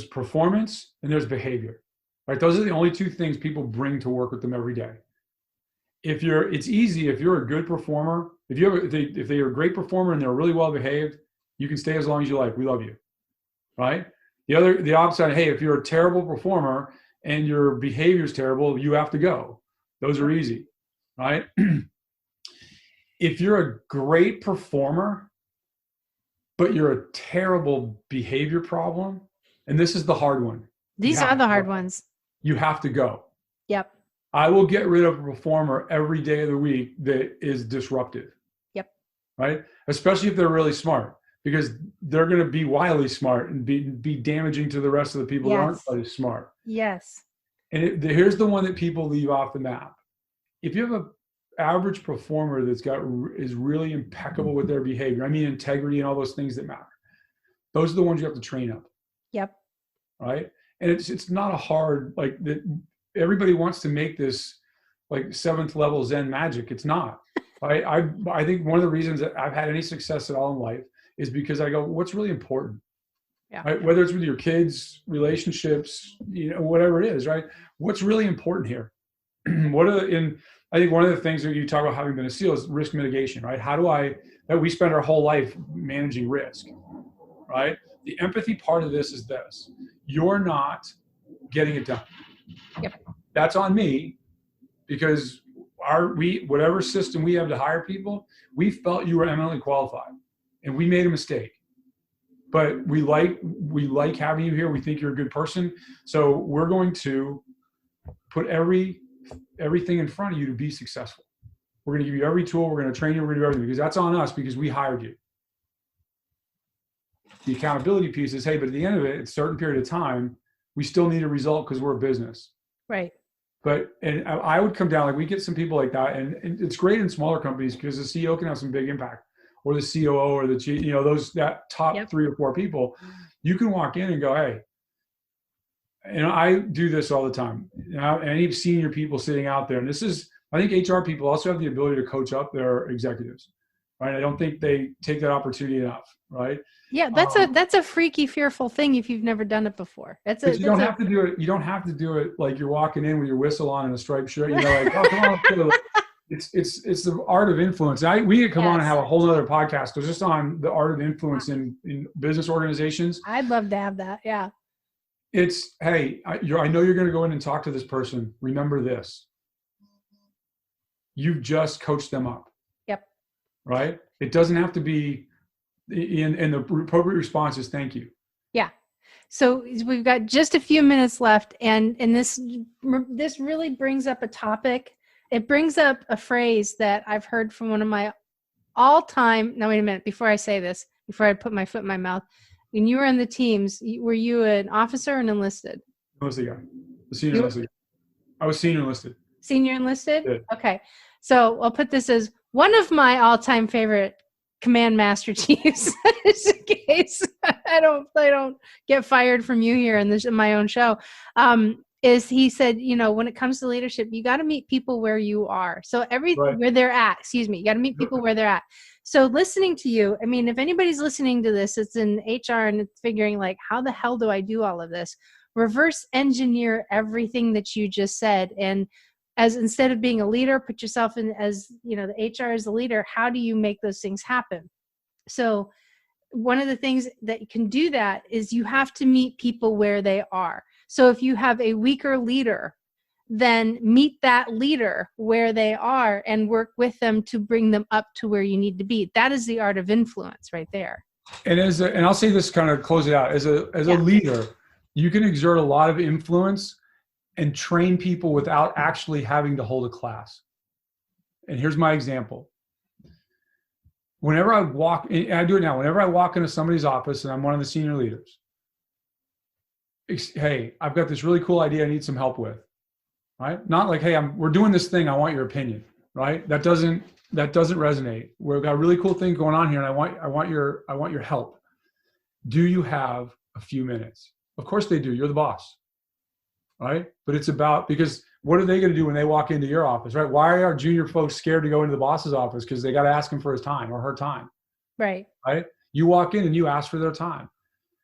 performance and there's behavior, right? Those are the only two things people bring to work with them every day. It's easy if you're a good performer. If they're a great performer and they're really well behaved, you can stay as long as you like. We love you, right? The opposite. Hey, if you're a terrible performer and your behavior is terrible, you have to go. Those are easy, right? If you're a great performer, but you're a terrible behavior problem, and this is the hard one. These are the hard ones. You have to go. Yep. I will get rid of a performer every day of the week that is disruptive. Yep. Right? Especially if they're really smart, because they're going to be wildly smart and be damaging to the rest of the people that aren't really smart. Yes. And here's the one that people leave off the map. If you have an average performer is really impeccable with their behavior, I mean integrity and all those things that matter, those are the ones you have to train up. Yep. Right? And it's not a hard, like, everybody wants to make this like 7th level Zen magic. It's not. I think one of the reasons that I've had any success at all in life is because I go, what's really important? Yeah. Right? Whether it's with your kids, relationships, whatever it is, right? What's really important here? I think one of the things that you talk about having been a SEAL is risk mitigation, right? We spend our whole life managing risk, right? The empathy part of this is this: you're not getting it done. Yep. That's on me, because whatever system we have to hire people, we felt you were eminently qualified, and we made a mistake. But we like having you here. We think you're a good person, so we're going to put everything in front of you to be successful. We're going to give you every tool. We're going to train you. We're going to do everything, because that's on us, because we hired you. The accountability piece is, hey, but at the end of it, it's a certain period of time, we still need a result because we're a business. Right. And I would come down, like, we get some people like that, and it's great in smaller companies because the CEO can have some big impact, or the COO, or the chief, that top 3 or 4 people. You can walk in and go, hey, and I do this all the time. Any senior people sitting out there, and I think HR people also have the ability to coach up their executives, right? I don't think they take that opportunity enough, right? Yeah, that's a freaky, fearful thing if you've never done it before. You don't have to do it. You don't have to do it like you're walking in with your whistle on and a striped shirt. Like, oh, come on. It's the art of influence. We could come on and have a whole other podcast just on the art of influence in business organizations. I'd love to have that. Yeah. It's, hey, I know you're going to go in and talk to this person. Remember this: you've just coached them up. Yep. Right? It doesn't have to be. And the appropriate response is thank you. Yeah. So we've got just a few minutes left, and this really brings up a topic. It brings up a phrase that I've heard from one of my all-time. Now wait a minute. Before I say this, before I put my foot in my mouth, when you were in the teams, were you an officer or an enlisted? Enlisted guy. The senior enlisted. I was senior enlisted. Senior enlisted? Yeah. Okay. So I'll put this as one of my all-time favorite command master chiefs, just in case I don't get fired from you here in my own show. Is he said, when it comes to leadership, you got to meet people where you are. So where they're at, you got to meet people where they're at. So listening to you, I mean, if anybody's listening to this, it's in HR and it's figuring like, how the hell do I do all of this? Reverse engineer everything that you just said. And instead of being a leader, put yourself in as, the HR as the leader. How do you make those things happen? So one of the things that can do that is you have to meet people where they are. So if you have a weaker leader, then meet that leader where they are and work with them to bring them up to where you need to be. That is the art of influence right there. And and I'll say this, kind of close it out, as a leader, you can exert a lot of influence and train people without actually having to hold a class. And here's my example. whenever I walk, and I do it now, whenever I walk into somebody's office and I'm one of the senior leaders, hey, I've got this really cool idea I need some help with, right? Not like, hey, we're doing this thing, I want your opinion, right? That doesn't resonate. We've got a really cool thing going on here, and I want your help. Do you have a few minutes? Of course they do. You're the boss, right? But it's about, because what are they going to do when they walk into your office, right? Why are our junior folks scared to go into the boss's office? Because they got to ask him for his time or her time. Right. You walk in and you ask for their time.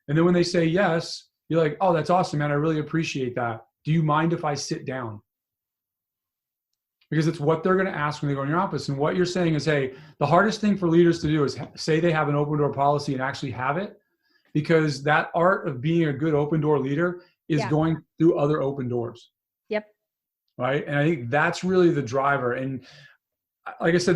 And then when they say yes, you're like, oh, that's awesome, man. I really appreciate that. Do you mind if I sit down? Because it's what they're going to ask when they go in your office. And what you're saying is, hey, the hardest thing for leaders to do is say they have an open door policy and actually have it. Because that art of being a good open door leader is going through other open doors. Yep. Right. And I think that's really the driver. And like I said,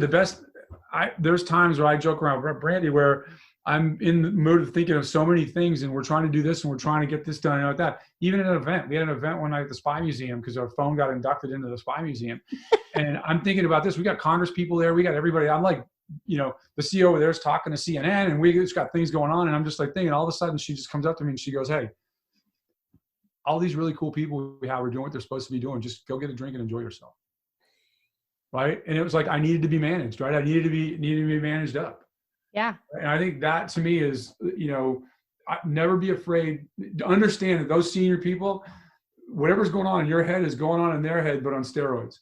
there's times where I joke around with Brandy where I'm in the mood of thinking of so many things, and we're trying to do this and we're trying to get this done and like that. Even at an event, we had an event one night at the Spy Museum because our phone got inducted into the Spy Museum. And I'm thinking about this. We got Congress people there. We got everybody. I'm like, the CEO over there is talking to CNN, and we just got things going on. And I'm just like thinking, all of a sudden she just comes up to me and she goes, hey, all these really cool people we have are doing what they're supposed to be doing. Just go get a drink and enjoy yourself. Right. And it was like, I needed to be managed, right? I needed to be managed up. Yeah. And I think that to me is, never be afraid to understand that those senior people, whatever's going on in your head is going on in their head, but on steroids.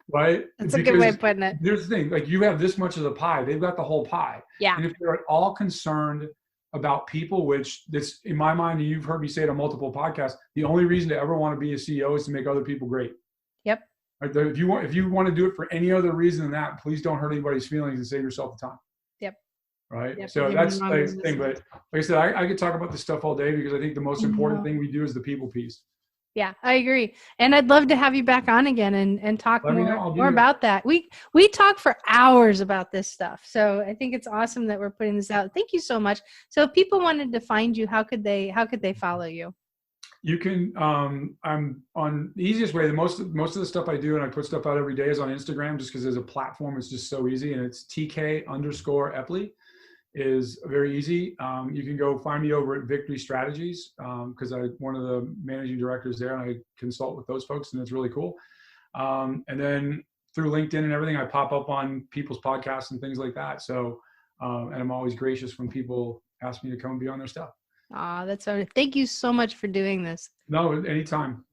Right? That's a good way of putting it. Here's the thing, like you have this much of the pie, they've got the whole pie. Yeah. And if they're at all concerned about people, which this, in my mind, and you've heard me say it on multiple podcasts, the only reason to ever want to be a CEO is to make other people great. Yep. Right? If you want to do it for any other reason than that, please don't hurt anybody's feelings and save yourself the time. Yep. Right. Yep. So that's the thing. But like I said, I could talk about this stuff all day because I think the most important thing we do is the people piece. Yeah, I agree. And I'd love to have you back on again and talk more about that. We talk for hours about this stuff. So I think it's awesome that we're putting this out. Thank you so much. So if people wanted to find you, how could they follow you? You can, I'm on the easiest way. Most of the stuff I do and I put stuff out every day is on Instagram, just because as a platform, it's just so easy. And it's TK_Eppley is very easy. You can go find me over at Victory Strategies because I'm one of the managing directors there, and I consult with those folks, and it's really cool. And then through LinkedIn and everything, I pop up on people's podcasts and things like that. So, and I'm always gracious when people ask me to come and be on their stuff. That's so. Thank you so much for doing this. No, anytime.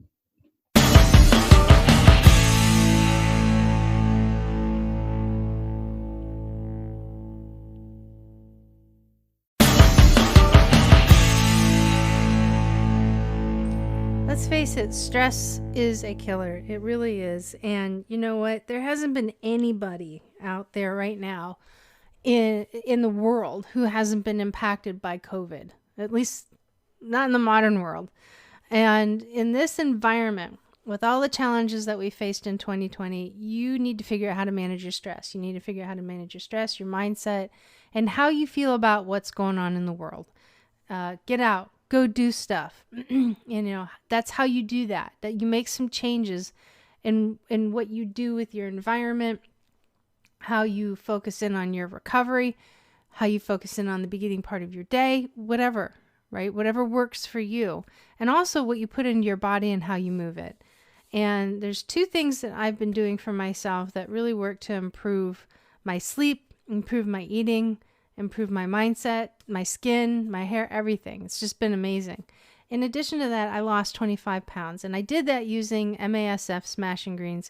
Let's face it, stress is a killer. It really is. And you know what? There hasn't been anybody out there right now in the world who hasn't been impacted by COVID, at least not in the modern world. And in this environment, with all the challenges that we faced in 2020, you need to figure out how to manage your stress. You need to figure out how to manage your stress, your mindset, and how you feel about what's going on in the world. Get out. Go do stuff. That's how you do that you make some changes in what you do with your environment, how you focus in on your recovery, how you focus in on the beginning part of your day, whatever, right? Whatever works for you. And also what you put into your body and how you move it. And there's two things that I've been doing for myself that really work to improve my sleep, improve my eating, improve my mindset, my skin, my hair, everything. It's just been amazing. In addition to that, I lost 25 pounds, and I did that using MASF Smashing Greens.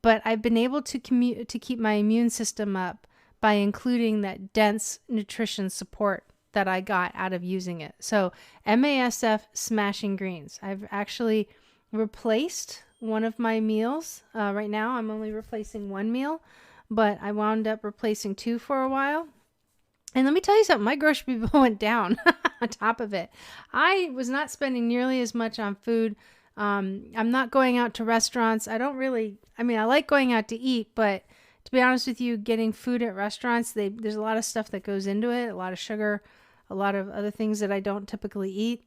But I've been able to keep my immune system up by including that dense nutrition support that I got out of using it. So MASF Smashing Greens. I've actually replaced one of my meals. Right now, I'm only replacing one meal, but I wound up replacing two for a while. And let me tell you something, my grocery bill went down on top of it. I was not spending nearly as much on food. I'm not going out to restaurants. I like going out to eat, but to be honest with you, getting food at restaurants, there's a lot of stuff that goes into it, a lot of sugar, a lot of other things that I don't typically eat.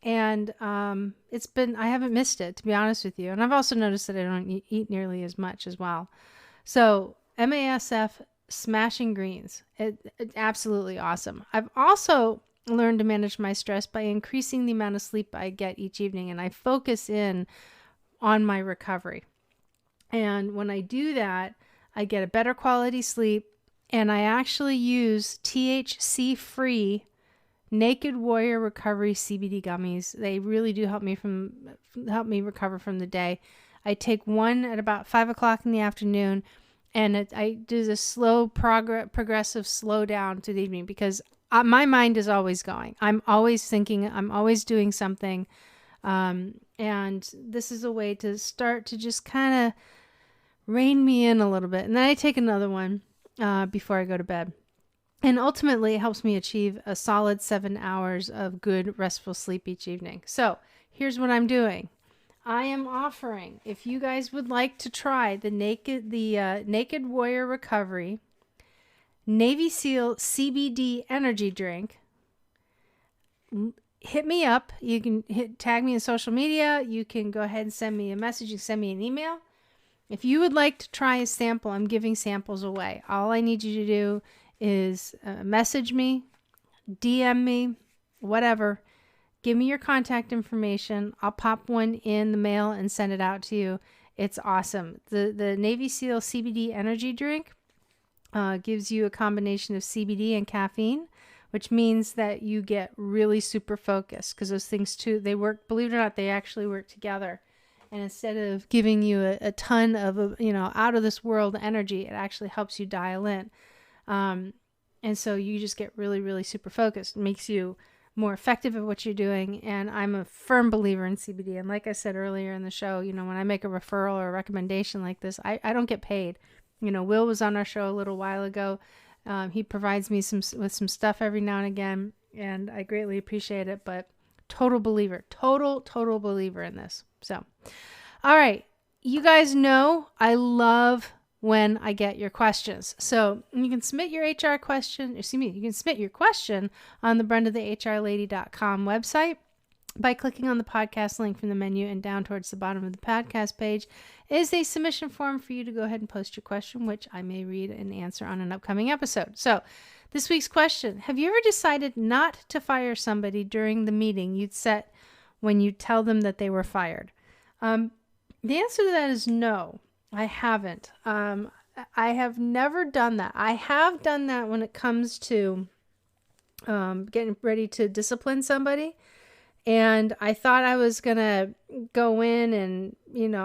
And I haven't missed it, to be honest with you. And I've also noticed that I don't eat nearly as much as well. So MASF smashing greens. It's absolutely awesome. I've also learned to manage my stress by increasing the amount of sleep I get each evening, and I focus in on my recovery. And when I do that, I get a better quality sleep, and I actually use THC-free Naked Warrior Recovery CBD gummies. They really do help me recover from the day. I take one at about 5 o'clock in the afternoon, and I do this slow progressive slow down to the evening, because my mind is always going. I'm always thinking. I'm always doing something. And this is a way to start to just kind of rein me in a little bit. And then I take another one before I go to bed. And ultimately, it helps me achieve a solid 7 hours of good, restful sleep each evening. So here's what I'm doing. I am offering, if you guys would like to try the Naked Warrior Recovery Navy SEAL CBD energy drink, hit me up. You can tag me in social media. You can go ahead and send me a message. You can send me an email. If you would like to try a sample, I'm giving samples away. All I need you to do is message me, DM me, whatever. Give me your contact information. I'll pop one in the mail and send it out to you. It's awesome. The Navy SEAL CBD energy drink gives you a combination of CBD and caffeine, which means that you get really super focused, because those things too, they work, believe it or not, they actually work together. And instead of giving you a ton of, out of this world energy, it actually helps you dial in. And so you just get really, really super focused. It makes you more effective at what you're doing. And I'm a firm believer in CBD. And like I said earlier in the show, when I make a referral or a recommendation like this, I don't get paid. Will was on our show a little while ago. He provides me with some stuff every now and again, and I greatly appreciate it. But total believer in this. So, all right. You guys know I love when I get your questions. So you can submit your HR question, you can submit your question on the BrendaTheHRLady.com website by clicking on the podcast link from the menu, and down towards the bottom of the podcast page is a submission form for you to go ahead and post your question, which I may read and answer on an upcoming episode. So this week's question: have you ever decided not to fire somebody during the meeting you'd set when you tell them that they were fired? The answer to that is no. I haven't. I have never done that. I have done that when it comes to getting ready to discipline somebody. And I thought I was going to go in and,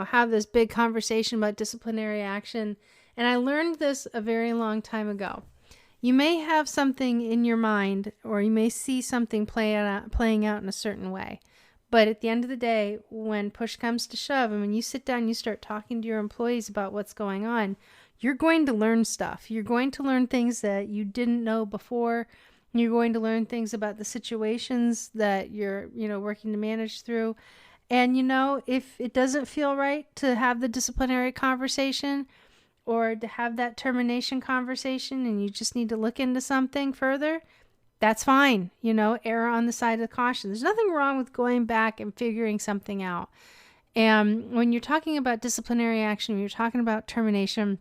have this big conversation about disciplinary action. And I learned this a very long time ago. You may have something in your mind, or you may see something playing out in a certain way. But at the end of the day, when push comes to shove, and when you sit down and you start talking to your employees about what's going on, you're going to learn stuff. You're going to learn things that you didn't know before. You're going to learn things about the situations that you're, working to manage through. And, if it doesn't feel right to have the disciplinary conversation or to have that termination conversation, and you just need to look into something further, that's fine. Err on the side of caution. There's nothing wrong with going back and figuring something out. And when you're talking about disciplinary action, when you're talking about termination,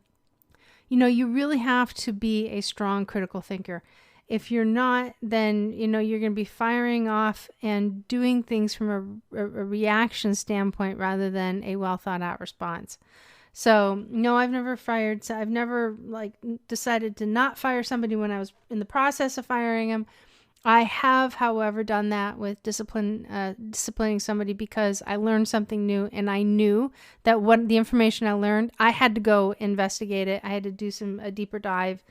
you really have to be a strong critical thinker. If you're not, then, you're going to be firing off and doing things from a reaction standpoint rather than a well thought out response. So, no, I've never fired. So I've never decided to not fire somebody when I was in the process of firing them. I have, however, done that with disciplining somebody because I learned something new, and I knew that the information I learned, I had to go investigate it. I had to do a deeper dive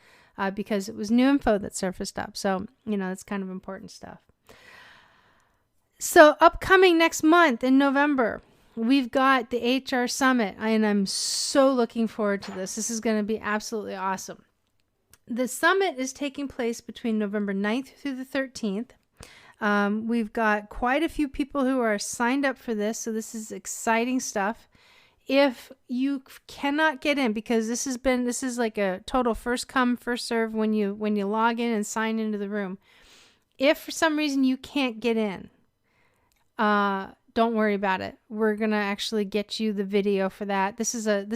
because it was new info that surfaced up. So, that's kind of important stuff. So upcoming next month in November, we've got the HR Summit, and I'm so looking forward to this. This is going to be absolutely awesome. The summit is taking place between November 9th through the 13th. We've got quite a few people who are signed up for this, so this is exciting stuff. If you cannot get in, because this is like a total first come, first serve when you log in and sign into the room. If for some reason you can't get in, don't worry about it. We're going to actually get you the video for that. This is a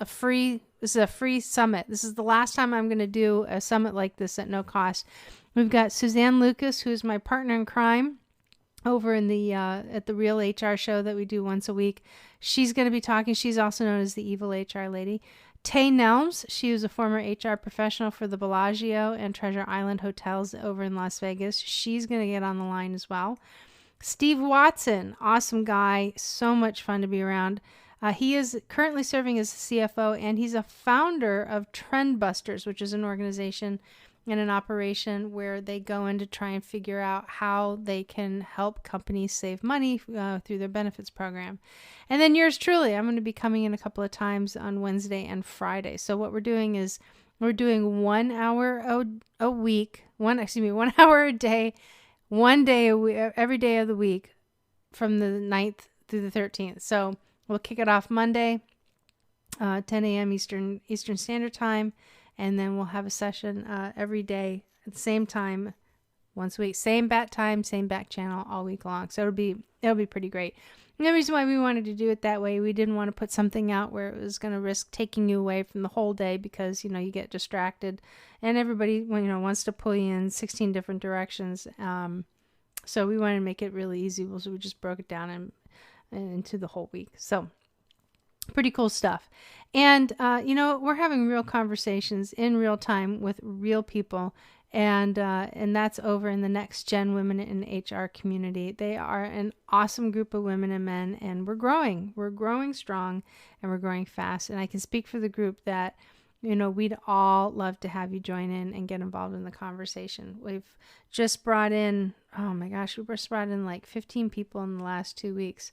free summit. This is the last time I'm going to do a summit like this at no cost. We've got Suzanne Lucas, who's my partner in crime over in the at the Real HR show that we do once a week. She's going to be talking. She's also known as the Evil HR Lady. Tay Nelms, she was a former HR professional for the Bellagio and Treasure Island hotels over in Las Vegas. She's going to get on the line as well. Steve Watson, awesome guy, so much fun to be around. He is currently serving as CFO, and he's a founder of Trendbusters, which is an organization and an operation where they go in to try and figure out how they can help companies save money through their benefits program. And then yours truly, I'm going to be coming in a couple of times on Wednesday and Friday. So what we're doing is we're doing 1 hour a week, 1 hour a day, 1 day a week, every day of the week from the 9th through the 13th. So we'll kick it off Monday, 10 a.m. Eastern Standard Time. And then we'll have a session every day at the same time, once a week. Same bat time, same back channel all week long. So it'll be pretty great. And the reason why we wanted to do it that way, we didn't want to put something out where it was going to risk taking you away from the whole day because, you get distracted. And everybody, wants to pull you in 16 different directions. So we wanted to make it really easy. So we just broke it down into the whole week. So pretty cool stuff. And, we're having real conversations in real time with real people. And that's over in the Next Gen Women in HR community. They are an awesome group of women and men, and we're growing. We're growing strong, and we're growing fast. And I can speak for the group that, we'd all love to have you join in and get involved in the conversation. We've just brought in, like 15 people in the last 2 weeks.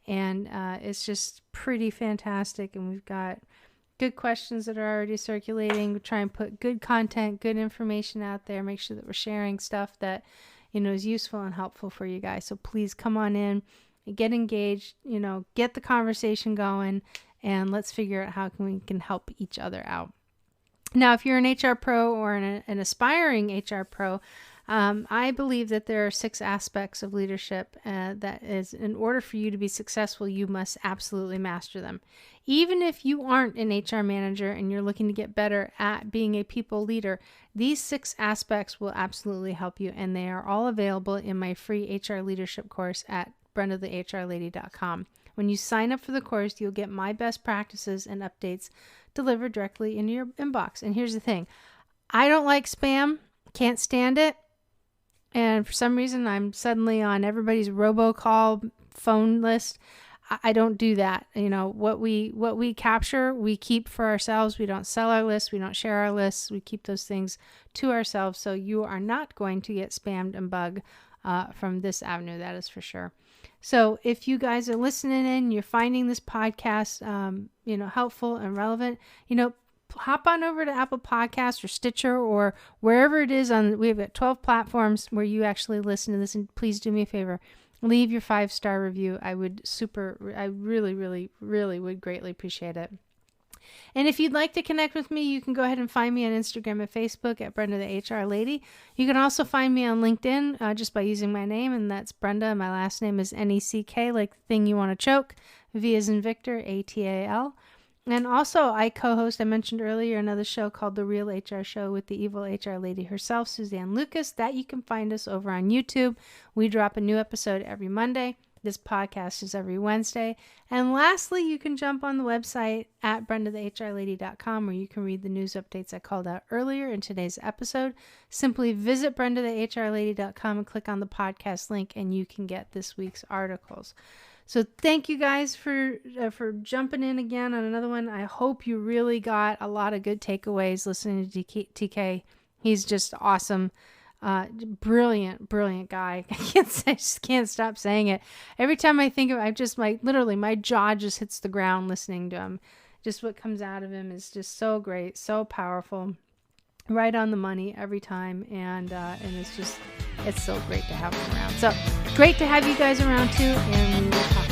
And it's just pretty fantastic. And we've got good questions that are already circulating. We try and put good content, good information out there. Make sure that we're sharing stuff that, is useful and helpful for you guys. So please come on in, get engaged, get the conversation going, and let's figure out how we can help each other out. Now, if you're an HR pro or an aspiring HR pro, I believe that there are 6 aspects of leadership that is, in order for you to be successful, you must absolutely master them. Even if you aren't an HR manager and you're looking to get better at being a people leader, these 6 aspects will absolutely help you, and they are all available in my free HR leadership course at BrendaTheHRLady.com. When you sign up for the course, you'll get my best practices and updates delivered directly into your inbox. And here's the thing. I don't like spam. Can't stand it. And for some reason, I'm suddenly on everybody's robocall phone list. I don't do that. What we capture, we keep for ourselves. We don't sell our lists. We don't share our lists. We keep those things to ourselves. So you are not going to get spammed and bugged from this avenue. That is for sure. So if you guys are listening in, you're finding this podcast, helpful and relevant, hop on over to Apple Podcasts or Stitcher or wherever it is we have 12 platforms where you actually listen to this, and please do me a favor, leave your 5-star review. I really, really, really would greatly appreciate it. And if you'd like to connect with me, you can go ahead and find me on Instagram and Facebook at Brenda the HR Lady. You can also find me on LinkedIn just by using my name, and that's Brenda. My last name is Neck, like the thing you want to choke. V as in Victor, ATAL. And also, I co-host, I mentioned earlier, another show called The Real HR Show with the evil HR lady herself, Suzanne Lucas. That you can find us over on YouTube. We drop a new episode every Monday. This podcast is every Wednesday. And lastly, you can jump on the website at BrendaTheHRLady.com where you can read the news updates I called out earlier in today's episode. Simply visit BrendaTheHRLady.com and click on the podcast link, and you can get this week's articles. So thank you guys for jumping in again on another one. I hope you really got a lot of good takeaways listening to TK. He's just awesome. Brilliant guy. I just can't stop saying it. Every time I think of it, literally my jaw just hits the ground listening to him. Just what comes out of him is just so great, so powerful. Right on the money every time, and it's so great to have him around. So great to have you guys around too, and we will talk